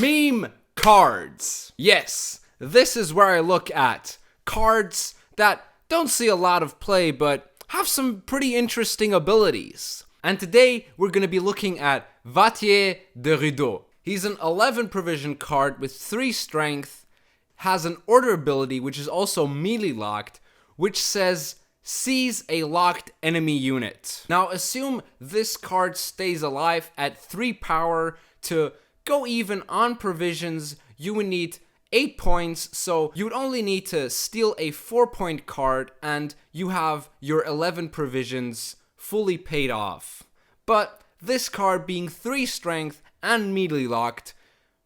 Meme cards. Yes, this is where I look at cards that don't see a lot of play but have some pretty interesting abilities. And today we're going to be looking at Vattier de Rideau. He's an 11 provision card with 3 strength, has an order ability which is also melee locked, which says seize a locked enemy unit. Now assume this card stays alive at 3 power. To go even on provisions, you would need 8 points, so you would only need to steal a 4-point card and you have your 11 provisions fully paid off. But this card being 3 strength and melee locked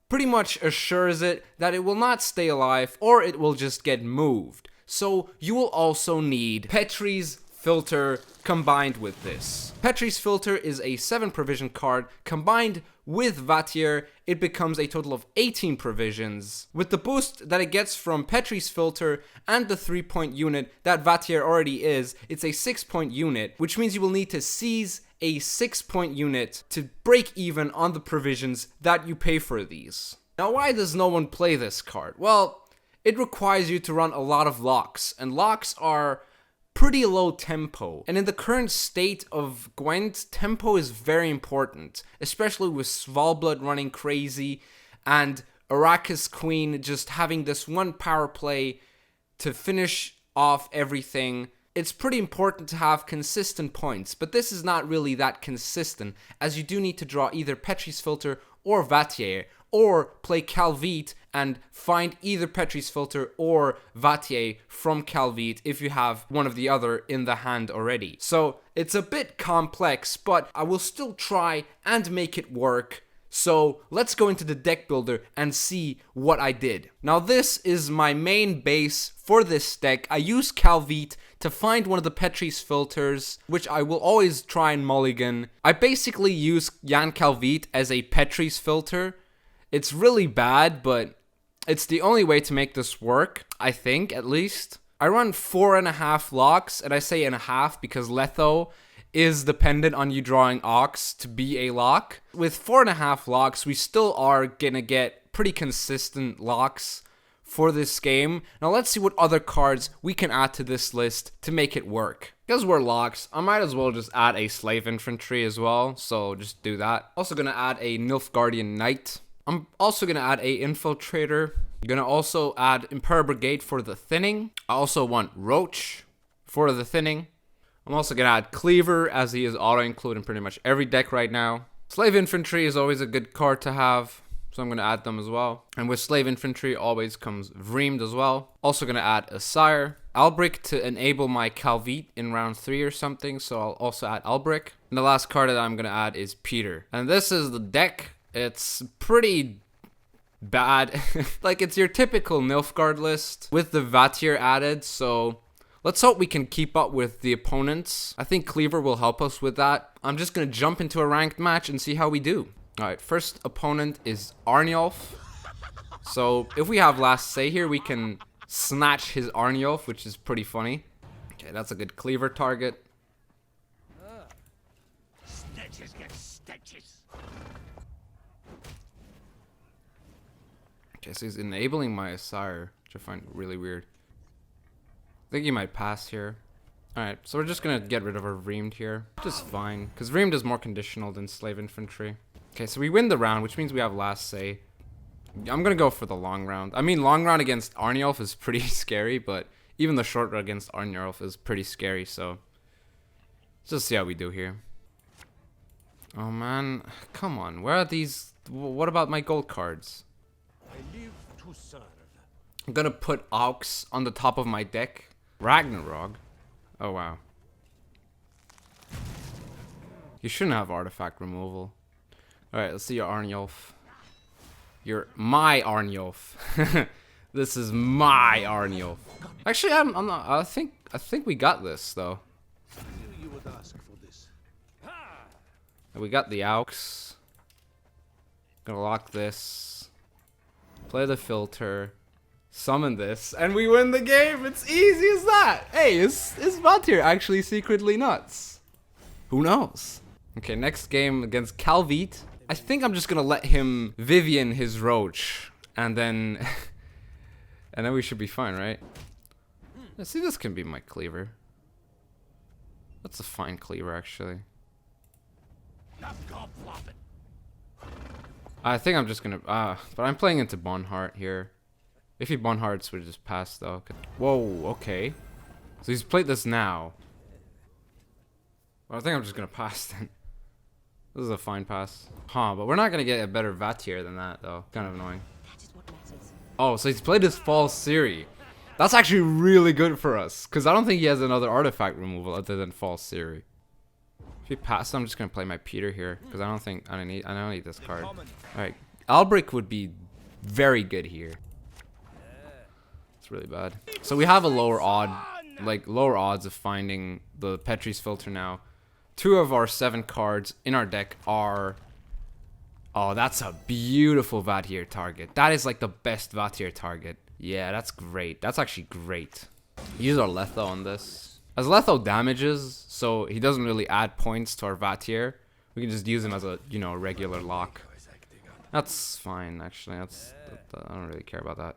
pretty much assures it that it will not stay alive or it will just get moved. So you will also need Petrie's Filter combined with this. Petrie's Filter is a 7 provision card. Combined with Vattier, it becomes a total of 18 provisions. With the boost that it gets from Petrie's Filter and the 3-point unit that Vattier already is, it's a 6-point unit, which means you will need to seize a 6-point unit to break even on the provisions that you pay for these. Now, why does no one play this card? Well, it requires you to run a lot of locks, and locks are pretty low tempo, and in the current state of Gwent, tempo is very important, especially with Svalbard running crazy and Arrakis Queen just having this one power play to finish off everything. It's pretty important to have consistent points, but this is not really that consistent, as you do need to draw either Petrie's Filter or Vattier, or play Calvi and find either Petrie's Filter or Vattier from Calvi if you have one of the other in the hand already. So it's a bit complex, but I will still try and make it work. So let's go into the deck builder and see what I did. Now this is my main base for this deck. I use Calvi to find one of the Petrie's Filters, which I will always try and mulligan. I basically use Jan Calvi as a Petrie's Filter. It's really bad, but it's the only way to make this work, I think, at least. I run 4.5 locks, and I say and a half because Letho is dependent on you drawing Ox to be a lock. With 4.5 locks, we still are gonna get pretty consistent locks for this game. Now let's see what other cards we can add to this list to make it work. Because we're locks, I might as well just add a Slave Infantry as well, so just do that. Also gonna add a Nilfgaardian Knight. I'm also going to add a Infiltrator. I'm going to also add Imperial Brigade for the thinning. I also want Roach for the thinning. I'm also going to add Cleaver, as he is auto-include in pretty much every deck right now. Slave Infantry is always a good card to have, so I'm going to add them as well. And with Slave Infantry always comes Vreemed as well. Also going to add a Sire. Albric to enable my Calvi in round 3 or something, so I'll also add Albric. And the last card that I'm going to add is Peter. And this is the deck. It's pretty bad. Like, it's your typical Nilfgaard list with the Vattier added, so let's hope we can keep up with the opponents. I think Cleaver will help us with that. I'm just gonna jump into a ranked match and see how we do. Alright, first opponent is Arnulf. So if we have last say here, we can snatch his Arnulf, which is pretty funny. Okay, that's a good Cleaver target. Snitches get stitches. Okay, so he's enabling my Sire, which I find really weird. I think he might pass here. Alright, so we're just gonna get rid of our Vreemed here. Which is fine, because Vreemed is more conditional than Slave Infantry. Okay, so we win the round, which means we have last say. I'm gonna go for the long round. I mean, long round against Arnulf is pretty scary, but even the short round against Arnulf is pretty scary, so let's just see how we do here. Oh man, come on, where are these? What about my gold cards? I live to serve. I'm gonna put Aux on the top of my deck. Ragnarok. Oh wow. You shouldn't have artifact removal. Alright, let's see your Arnulf. You're my Arnulf. This is my Arnulf. Actually, I'm not. I think we got this though. I knew you would ask for this. We got the Aux. Gonna lock this. Play the filter. Summon this, and we win the game. It's easy as that. Hey, is Vattier actually secretly nuts? Who knows? Okay, next game against Calvi. I think I'm just gonna let him Vivian his roach, and then and then we should be fine, right? Let's see, this can be my cleaver. That's a fine cleaver, actually. I think I'm just gonna but I'm playing into Bonheart here. If he Bonhearts, we just pass though. Whoa, okay. So he's played this now. Well, I think I'm just gonna pass then. This is a fine pass. Huh, but we're not gonna get a better Vattier than that though. Kind of annoying. Oh, so he's played his False Siri. That's actually really good for us, because I don't think he has another artifact removal other than False Siri. If he passes, I'm just gonna play my Peter here, because I don't need this card. Alright. Albric would be very good here. It's really bad. So we have a lower odds of finding the Petrie's filter now. 2 of our 7 cards in our deck are... Oh, that's a beautiful Vattier target. That is like the best Vattier target. Yeah, that's great. That's actually great. Use our Letho on this. As Letho damages, so he doesn't really add points to our Vattier, we can just use him as a, you know, regular lock. That's fine, actually. I don't really care about that.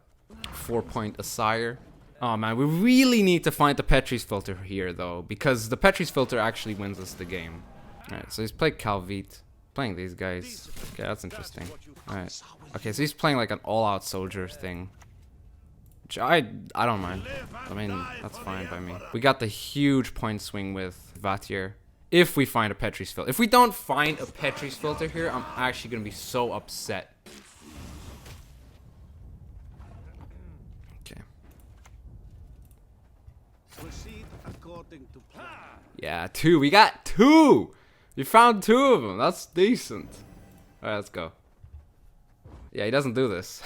4-point Asire. Oh man, we really need to find the Petrie's filter here though, because the Petrie's filter actually wins us the game. Alright, so he's played Calvi. Playing these guys. Okay, that's interesting. Alright. Okay, so he's playing like an all-out soldier thing. Which I don't mind. I mean, that's fine by me. We got the huge point swing with Vattier. If we find a Petrie's filter. If we don't find a Petrie's filter here, I'm actually gonna be so upset. Yeah, 2. We got 2. We found 2 of them. That's decent. Alright, let's go. Yeah, he doesn't do this.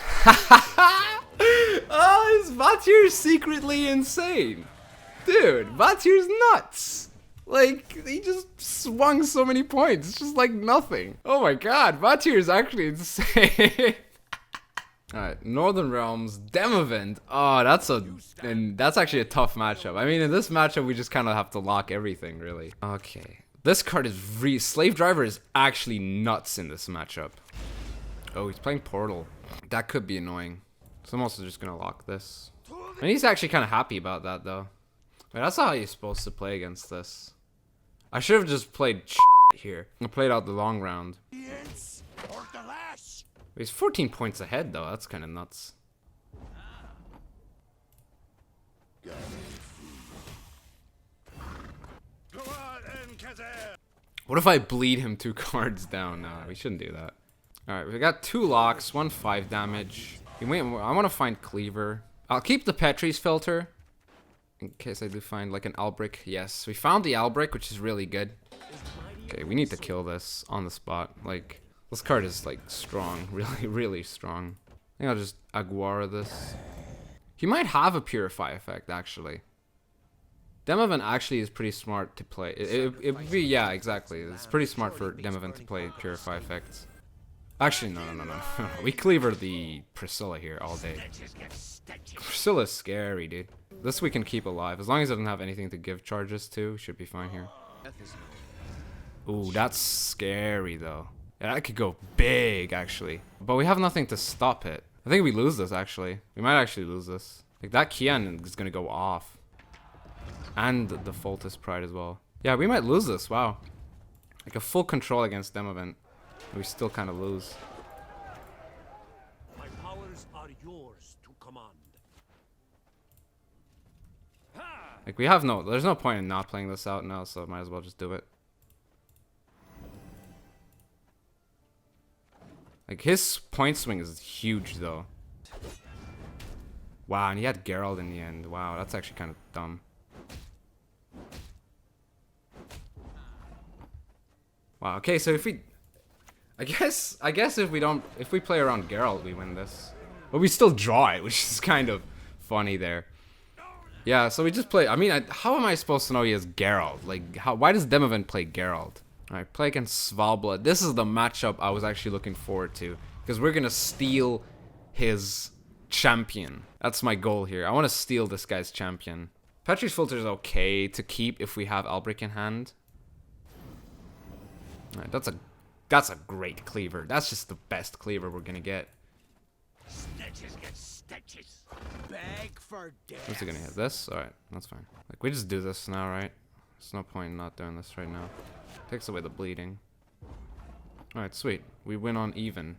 Oh, this Vattier's secretly insane. Dude, Vattier's nuts. Like, he just swung so many points. It's just like nothing. Oh my god, Vattier's actually insane. Alright, Northern Realms, Demavent. Oh, that's actually a tough matchup. I mean, in this matchup, we just kind of have to lock everything, really. Okay. This card is Slave Driver is actually nuts in this matchup. Oh, he's playing Portal. That could be annoying. So I'm also just gonna lock this. And he's actually kind of happy about that, though. Wait, that's not how you're supposed to play against this. I should have just played here. I played out the long round. He's 14 points ahead, though. That's kind of nuts. What if I bleed him 2 cards down? No, we shouldn't do that. Alright, we got 2 locks, 1 5 damage. Wait, I want to find Cleaver. I'll keep the Petrie's filter. In case I do find like an Albric. Yes, we found the Albric, which is really good. Okay, we need to kill this on the spot. Like... This card is like strong, really strong. I think I'll just Aguara this. He might have a Purify effect actually. Demavent actually is pretty smart to play. It would be, yeah, exactly. It's pretty smart for Demavent to play Purify effects. Actually, no. We cleaver the Priscilla here all day. Priscilla's scary, dude. This we can keep alive as long as it doesn't have anything to give charges to. Should be fine here. Ooh, that's scary though. Yeah, that could go big, actually. But we have nothing to stop it. I think we lose this, actually. We might actually lose this. Like, that Kian is gonna go off. And the Foltis Pride as well. Yeah, we might lose this, wow. Like, a full control against Demavent. We still kind of lose. My powers are yours to command. Like, there's no point in not playing this out now, so might as well just do it. Like, his point swing is huge, though. Wow, and he had Geralt in the end. Wow, that's actually kind of dumb. Wow, okay, so if we... I guess if we play around Geralt, we win this. But we still draw it, which is kind of funny there. Yeah, so we just play... I mean, how am I supposed to know he has Geralt? Like, why does Demavent play Geralt? Alright, play against Svalbard. This is the matchup I was actually looking forward to. Because we're gonna steal his champion. That's my goal here. I want to steal this guy's champion. Petrie's filter is okay to keep if we have Albric in hand. Alright, that's a That's a great cleaver. That's just the best cleaver we're gonna get. Stitches get stitches. Beg for death. What's he gonna hit? This? Alright, that's fine. Like, we just do this now, right? There's no point in not doing this right now. Takes away the bleeding. Alright, sweet. We win on even.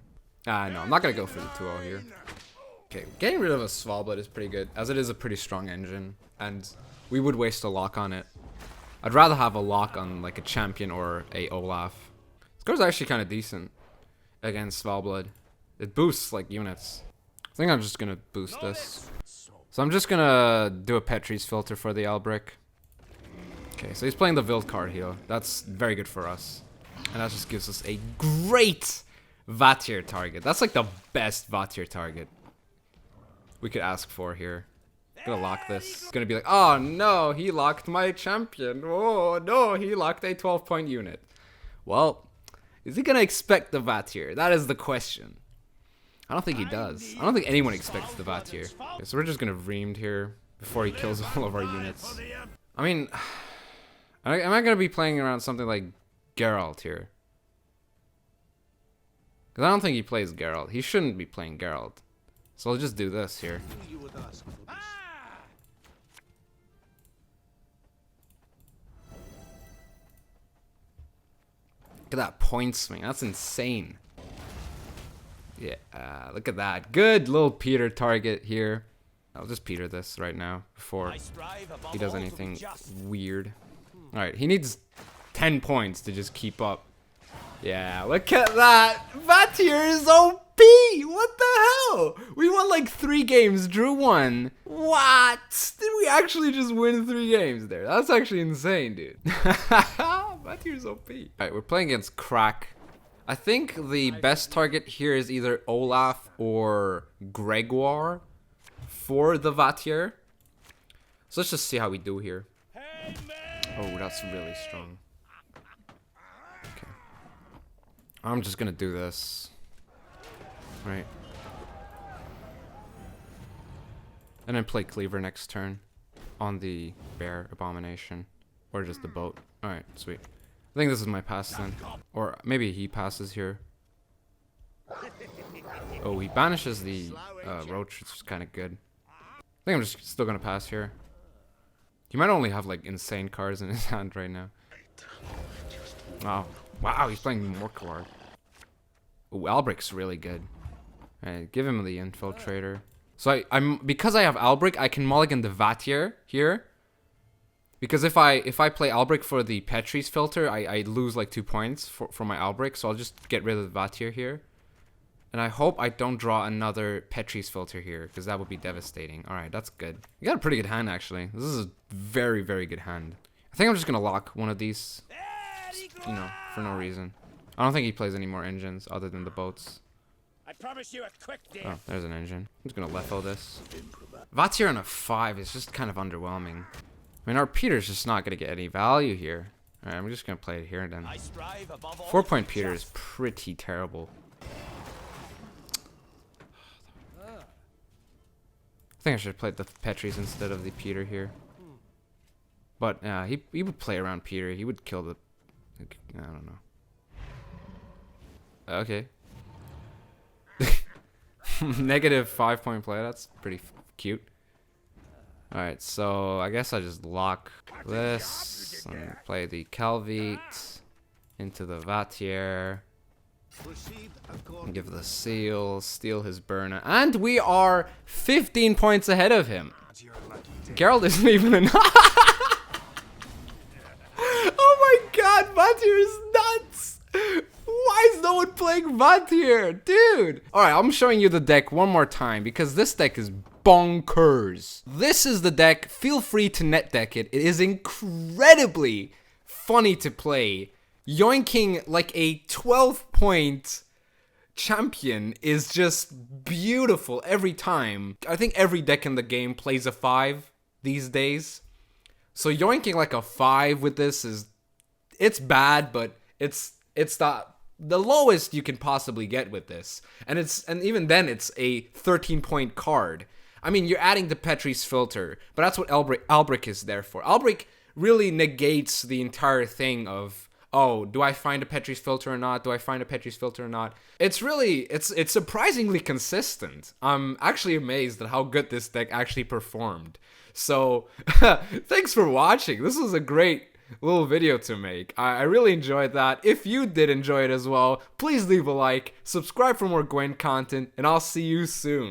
No, I'm not gonna go for the 2-0 here. Okay, getting rid of a Svalbard is pretty good, as it is a pretty strong engine, and we would waste a lock on it. I'd rather have a lock on, like, a champion or a Olaf. This card's actually kind of decent against Svalbard. It boosts, like, units. I think I'm just gonna boost this. So I'm just gonna do a Petrie's filter for the Albric. Okay, so he's playing the Wild card here. That's very good for us. And that just gives us a great Vattier target. That's like the best Vattier target we could ask for here. Gonna lock this. It's gonna be like, oh no, he locked my champion. Oh no, he locked a 12-point unit. Well, is he gonna expect the Vattier? That is the question. I don't think he does. I don't think anyone expects the Vattier. Okay, so we're just gonna Reamed here before he kills all of our units. I mean, am I gonna be playing around something like Geralt here? Because I don't think he plays Geralt. He shouldn't be playing Geralt. So I'll just do this here. Look at that point swing. That's insane. Yeah, look at that. Good little Peter target here. I'll just Peter this right now before he does anything weird. Alright, he needs 10 points to just keep up. Yeah, look at that. Vattier is OP. What the hell? We won like 3 games, drew 1. What? Did we actually just win 3 games there? That's actually insane, dude. Vattier's OP. Alright, we're playing against Crack. I think the best target here is either Olaf or Gregoire for the Vattier. So let's just see how we do here. Oh, that's really strong. Okay. I'm just gonna do this. Right. And then play Cleaver next turn on the Bear Abomination. Or just the boat. Alright, sweet. I think this is my pass then. Or maybe he passes here. Oh, he banishes the Roach, which is kind of good. I think I'm just still going to pass here. He might only have like insane cards in his hand right now. Oh, wow, he's playing Morklar. Oh, Albric's really good. Alright, give him the Infiltrator. So because I have Albric, I can mulligan the Vattier here. Because if I play Albric for the Petrie's filter, I lose like 2 points for my Albric, so I'll just get rid of the Vattier here. And I hope I don't draw another Petrie's filter here, because that would be devastating. Alright, that's good. You got a pretty good hand, actually. This is a very, very good hand. I think I'm just going to lock one of these, you know, for no reason. I don't think he plays any more engines other than the boats. I promise you a quick death. Oh, there's an engine. I'm just going to Lefo this. Vattier on a 5 is just kind of underwhelming. I mean, our Peter's just not going to get any value here. Alright, I'm just going to play it here then. 4-point Peter is pretty terrible. I think I should have played the Petrie's instead of the Peter here. But he would play around Peter. He would kill the... I don't know. Okay. Negative 5-point play. That's pretty cute. Alright, so I guess I just lock this and play the Calvi into the Vattier. And give the seal, steal his burner, and we are 15 points ahead of him. Geralt isn't even enough. Oh my god, Vattier is nuts! Why is no one playing Vattier? Dude! Alright, I'm showing you the deck one more time because this deck is bonkers. This is the deck. Feel free to net deck it. It is incredibly funny to play. Yoinking like a 12-point champion is just beautiful every time. I think every deck in the game plays a 5 these days. So yoinking like a 5 with this it's bad, but it's the lowest you can possibly get with this. And even then it's a 13-point card. I mean, you're adding the Petrie's filter, but that's what Albric is there for. Albric really negates the entire thing of oh, do I find a Petrie's filter or not? Do I find a Petrie's filter or not? It's really, it's surprisingly consistent. I'm actually amazed at how good this deck actually performed. So, thanks for watching. This was a great little video to make. I really enjoyed that. If you did enjoy it as well, please leave a like, subscribe for more Gwent content, and I'll see you soon.